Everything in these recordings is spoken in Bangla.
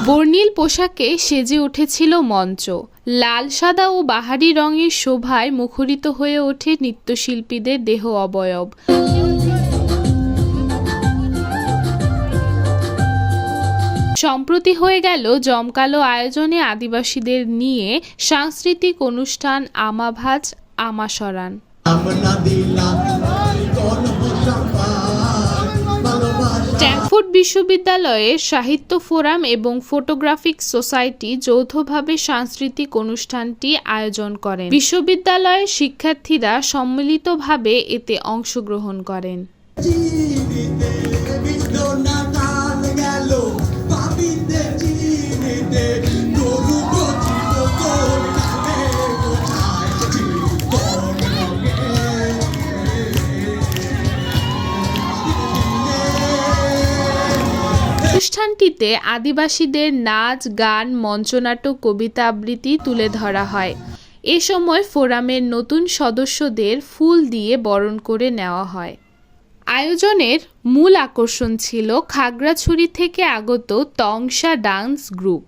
বর্ণিল পোশাকে সেজে উঠেছিল মঞ্চ। লাল, সাদা ও বাহারি রঙের শোভায় মুখরিত হয়ে ওঠে নৃত্যশিল্পীদের দেহ অবয়ব। সম্প্রতি হয়ে গেল জমকালো আয়োজনে আদিবাসীদের নিয়ে সাংস্কৃতিক অনুষ্ঠান আমাভাজ আমাসরান। স্ট্যানফোর্ড বিশ্ববিদ্যালয়ের সাহিত্য ফোরাম এবং ফটোগ্রাফিক সোসাইটি যৌথভাবে সাংস্কৃতিক অনুষ্ঠানটি আয়োজন করেন। বিশ্ববিদ্যালয়ের শিক্ষার্থীরা সম্মিলিতভাবে এতে অংশগ্রহণ করেন। অনুষ্ঠানটিতে আদিবাসীদের নাচ, গান, মঞ্চনাটক, কবিতা আবৃত্তি তুলে ধরা হয়। এ সময় ফোরামের নতুন সদস্যদের ফুল দিয়ে বরণ করে নেওয়া হয়। আয়োজনের মূল আকর্ষণ ছিল খাগড়াছড়ি থেকে আগত তংসা ডান্স গ্রুপ।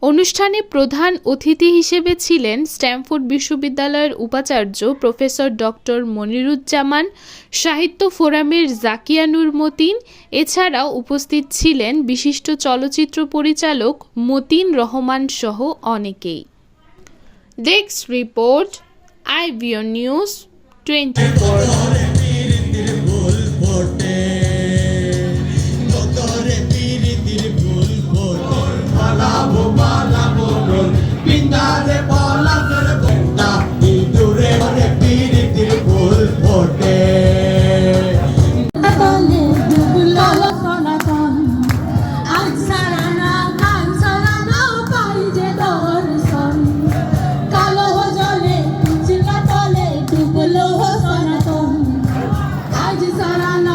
অনুষ্ঠানে প্রধান অতিথি হিসেবে ছিলেন স্ট্যানফোর্ড বিশ্ববিদ্যালয়ের উপাচার্য প্রফেসর ডক্টর মনিরুজ্জামান, সাহিত্য ফোরামের জাকিয়া নূর মতিন। এছাড়াও উপস্থিত ছিলেন বিশিষ্ট চলচ্চিত্র পরিচালক মতিন রহমান সহ অনেকেই। Desk report, IVON news 24। Sarana